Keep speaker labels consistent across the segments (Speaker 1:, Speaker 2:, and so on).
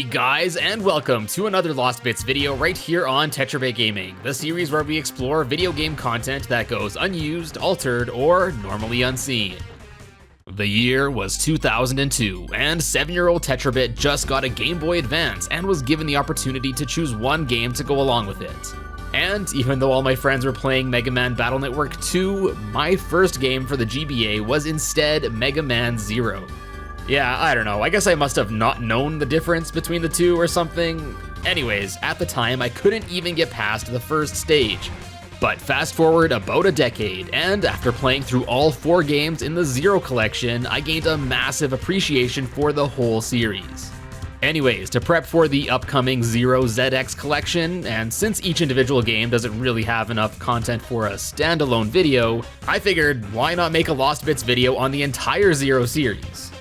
Speaker 1: guys, and welcome to another Lost Bits video right here on TetraBitGaming, the series where we explore video game content that goes unused, altered, or normally unseen. The year was 2002, and 7-year-old TetraBit just got a Game Boy Advance and was given the opportunity to choose one game to go along with it. And even though all my friends were playing Mega Man Battle Network 2, my first game for the GBA was instead Megaman Zero. Yeah, I don't know, I guess I must have not known the difference between the two or something. Anyways, at the time I couldn't even get past the first stage. But fast forward about a decade, and after playing through all 4 games in the Zero collection, I gained a massive appreciation for the whole series. Anyways, to prep for the upcoming Zero ZX collection, and since each individual game doesn't really have enough content for a standalone video, I figured why not make a Lost Bits video on the entire Zero series.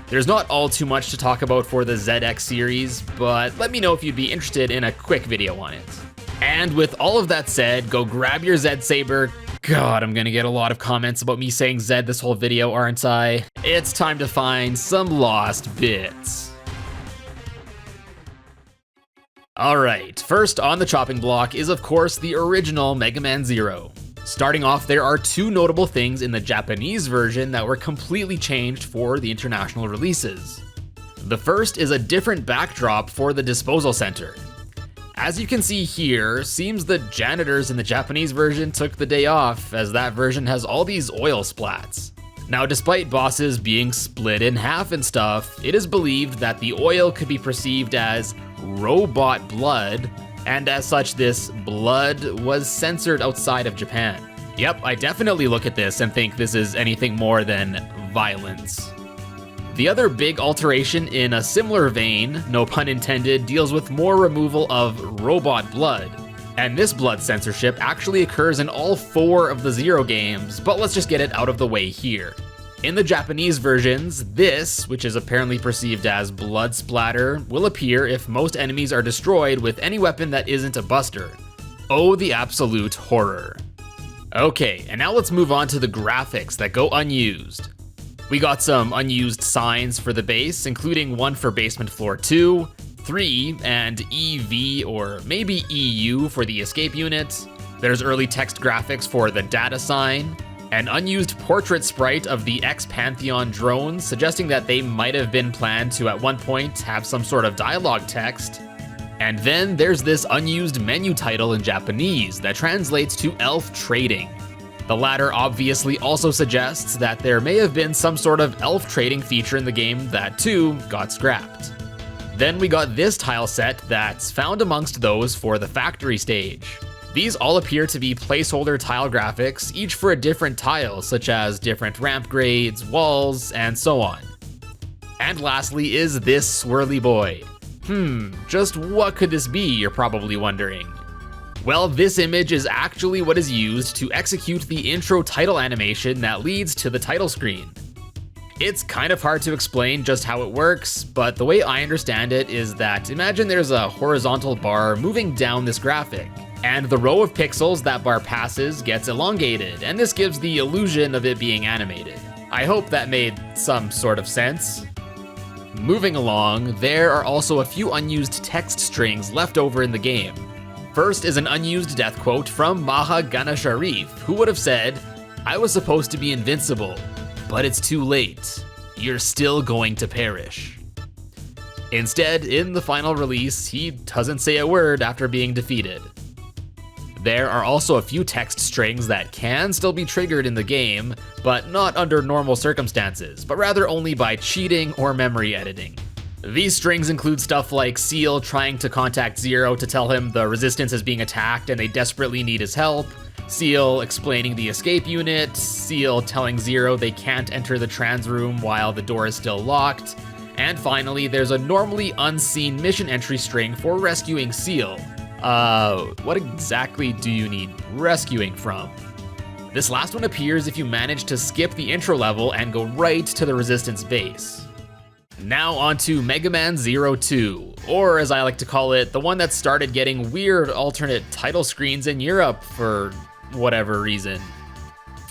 Speaker 1: There's not all too much to talk about for the ZX series, but let me know if you'd be interested in a quick video on it. And with all of that said, go grab your Zed Saber. God, I'm gonna get a lot of comments about me saying Zed this whole video, aren't I? It's time to find some Lost Bits. Alright, first on the chopping block is of course the original Megaman Zero. Starting off, there are 2 notable things in the Japanese version that were completely changed for the international releases. The first is a different backdrop for the disposal center. As you can see here, seems the janitors in the Japanese version took the day off, as that version has all these oil splats. Now, despite bosses being split in half and stuff, it is believed that the oil could be perceived as robot blood, and as such this blood was censored outside of Japan. Yep, I definitely look at this and think this is anything more than violence. The other big alteration in a similar vein, no pun intended, deals with more removal of robot blood. And this blood censorship actually occurs in all 4 of the Zero games, but let's just get it out of the way here. In the Japanese versions, this, which is apparently perceived as blood splatter, will appear if most enemies are destroyed with any weapon that isn't a buster. Oh, the absolute horror. Okay, and now let's move on to the graphics that go unused. We got some unused signs for the base, including one for Basement Floor 2, 3, and EV or maybe EU for the escape unit. There's early text graphics for the data sign, an unused portrait sprite of the X-Pantheon drones, suggesting that they might have been planned to at one point have some sort of dialogue text. And then there's this unused menu title in Japanese that translates to Elf Trading. The latter obviously also suggests that there may have been some sort of elf trading feature in the game that too got scrapped. Then we got this tile set that's found amongst those for the factory stage. These all appear to be placeholder tile graphics, each for a different tile, such as different ramp grades, walls, and so on. And lastly is this swirly boy. Just what could this be, you're probably wondering. Well, this image is actually what is used to execute the intro title animation that leads to the title screen. It's kind of hard to explain just how it works, but the way I understand it is that imagine there's a horizontal bar moving down this graphic, and the row of pixels that bar passes gets elongated, and this gives the illusion of it being animated. I hope that made some sort of sense. Moving along, there are also a few unused text strings left over in the game. First is an unused death quote from Maha Gana Sharif, who would have said, "I was supposed to be invincible, but it's too late. You're still going to perish." Instead, in the final release, he doesn't say a word after being defeated. There are also a few text strings that can still be triggered in the game, but not under normal circumstances, but rather only by cheating or memory editing. These strings include stuff like Seal trying to contact Zero to tell him the Resistance is being attacked and they desperately need his help, Seal explaining the escape unit, Seal telling Zero they can't enter the trans room while the door is still locked, and finally there's a normally unseen mission entry string for rescuing Seal. What exactly do you need rescuing from? This last one appears if you manage to skip the intro level and go right to the Resistance base. Now onto Megaman Zero 2, or as I like to call it, the one that started getting weird alternate title screens in Europe for whatever reason.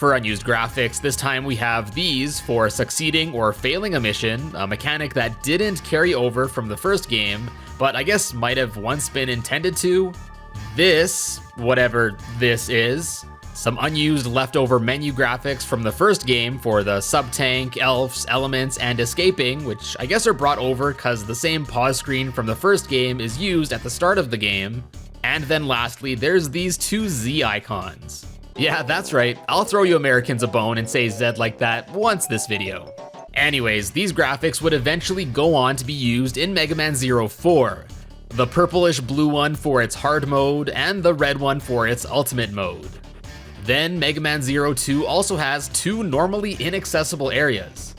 Speaker 1: For unused graphics, this time we have these for succeeding or failing a mission, a mechanic that didn't carry over from the first game, but I guess might have once been intended to. This, whatever this is, some unused leftover menu graphics from the first game for the sub-tank, elves, elements, and escaping, which I guess are brought over because the same pause screen from the first game is used at the start of the game. And then lastly, there's these two Z icons. Yeah, that's right, I'll throw you Americans a bone and say Z like that once this video. Anyways, these graphics would eventually go on to be used in Megaman Zero 4. The purplish blue one for its hard mode, and the red one for its ultimate mode. Then Megaman Zero 2 also has two normally inaccessible areas.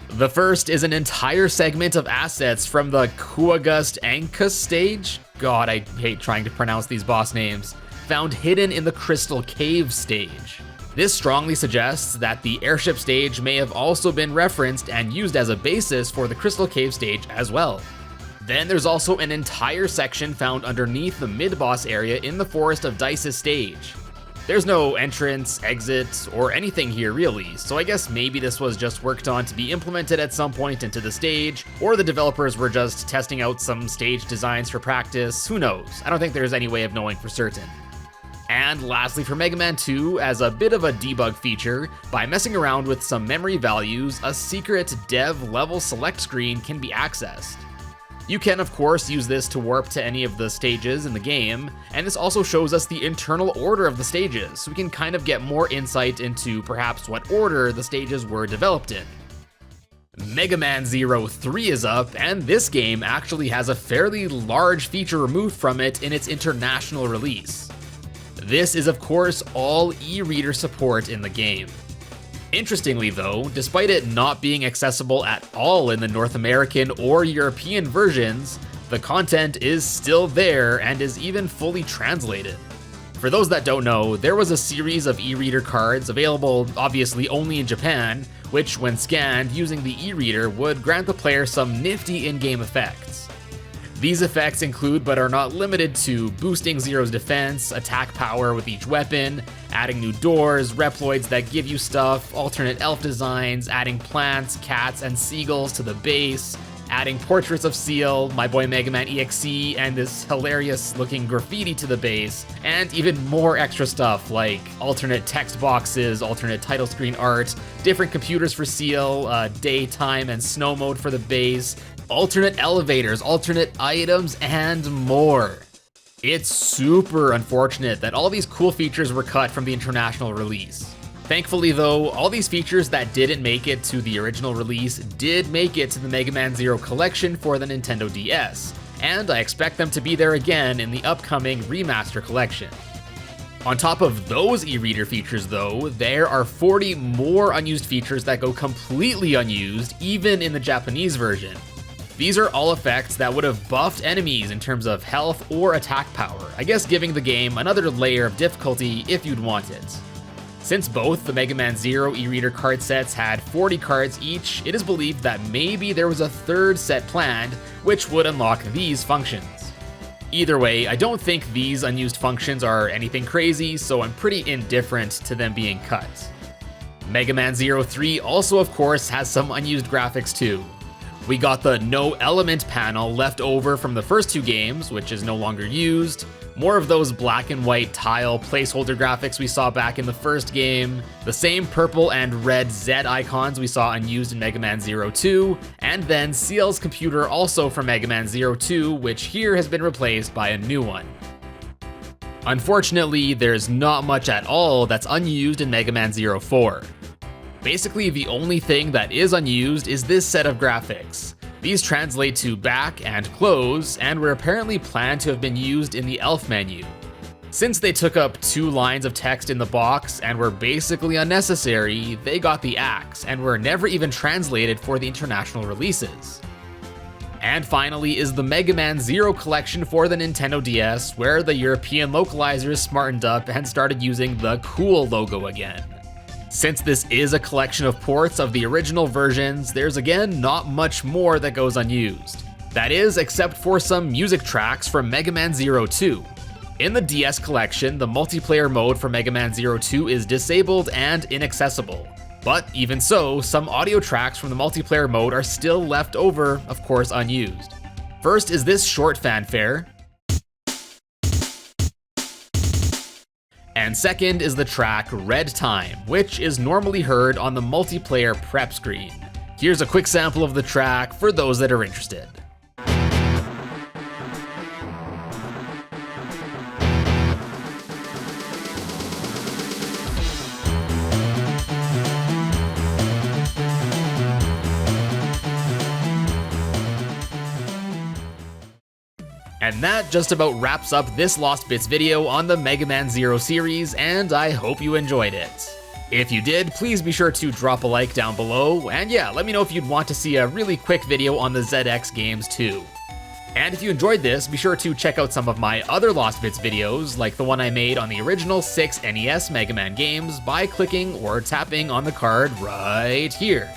Speaker 1: The first is an entire segment of assets from the Kuagust Ankus stage. God, I hate trying to pronounce these boss names. Found hidden in the Crystal Cave stage. This strongly suggests that the airship stage may have also been referenced and used as a basis for the Crystal Cave stage as well. Then there's also an entire section found underneath the mid-boss area in the Forest of Dice's stage. There's no entrance, exit, or anything here really, so I guess maybe this was just worked on to be implemented at some point into the stage, or the developers were just testing out some stage designs for practice, who knows? I don't think there's any way of knowing for certain. And lastly for Mega Man 2, as a bit of a debug feature, by messing around with some memory values, a secret dev level select screen can be accessed. You can of course use this to warp to any of the stages in the game, and this also shows us the internal order of the stages, so we can kind of get more insight into perhaps what order the stages were developed in. Mega Man Zero 3 is up, and this game actually has a fairly large feature removed from it in its international release. This is of course all e-reader support in the game. Interestingly though, despite it not being accessible at all in the North American or European versions, the content is still there and is even fully translated. For those that don't know, there was a series of e-reader cards available obviously only in Japan, which when scanned using the e-reader would grant the player some nifty in-game effects. These effects include but are not limited to boosting Zero's defense, attack power with each weapon, adding new doors, Reploids that give you stuff, alternate elf designs, adding plants, cats, and seagulls to the base, adding portraits of Seal, my boy Mega Man EXE, and this hilarious looking graffiti to the base, and even more extra stuff like alternate text boxes, alternate title screen art, different computers for Seal, daytime and snow mode for the base, alternate elevators, alternate items, and more. It's super unfortunate that all these cool features were cut from the international release. Thankfully though, all these features that didn't make it to the original release did make it to the Mega Man Zero collection for the Nintendo DS, and I expect them to be there again in the upcoming remaster collection. On top of those e-reader features though, there are 40 more unused features that go completely unused even in the Japanese version. These are all effects that would have buffed enemies in terms of health or attack power, I guess giving the game another layer of difficulty if you'd want it. Since both the Mega Man Zero e-reader card sets had 40 cards each, it is believed that maybe there was a third set planned, which would unlock these functions. Either way, I don't think these unused functions are anything crazy, so I'm pretty indifferent to them being cut. Mega Man Zero 3 also of course has some unused graphics too. We got the no element panel left over from the first two games, which is no longer used, more of those black and white tile placeholder graphics we saw back in the first game, the same purple and red Z icons we saw unused in Mega Man Zero 2, and then Seal's computer also from Mega Man Zero 2, which here has been replaced by a new one. Unfortunately, there's not much at all that's unused in Mega Man Zero 4. Basically, the only thing that is unused is this set of graphics. These translate to back and close, and were apparently planned to have been used in the elf menu. Since they took up 2 lines of text in the box and were basically unnecessary, they got the axe and were never even translated for the international releases. And finally is the Mega Man Zero collection for the Nintendo DS, where the European localizers smartened up and started using the cool logo again. Since this is a collection of ports of the original versions, there's again not much more that goes unused. That is, except for some music tracks from Mega Man Zero 2. In the DS collection, the multiplayer mode for Megaman Zero 2 is disabled and inaccessible. But even so, some audio tracks from the multiplayer mode are still left over, of course unused. First is this short fanfare, and second is the track Red Time, which is normally heard on the multiplayer prep screen. Here's a quick sample of the track for those that are interested. And that just about wraps up this Lost Bits video on the Megaman Zero series, and I hope you enjoyed it. If you did, please be sure to drop a like down below, and yeah, let me know if you'd want to see a really quick video on the ZX games too. And if you enjoyed this, be sure to check out some of my other Lost Bits videos, like the one I made on the original 6 NES Mega Man games by clicking or tapping on the card right here.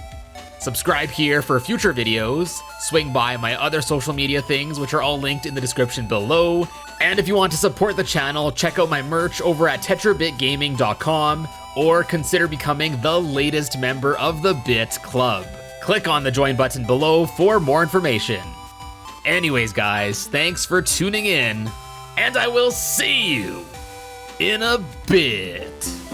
Speaker 1: Subscribe here for future videos, swing by my other social media things which are all linked in the description below, and if you want to support the channel, check out my merch over at TetraBitGaming.com, or consider becoming the latest member of the Bit Club. Click on the join button below for more information. Anyways guys, thanks for tuning in, and I will see you in a bit.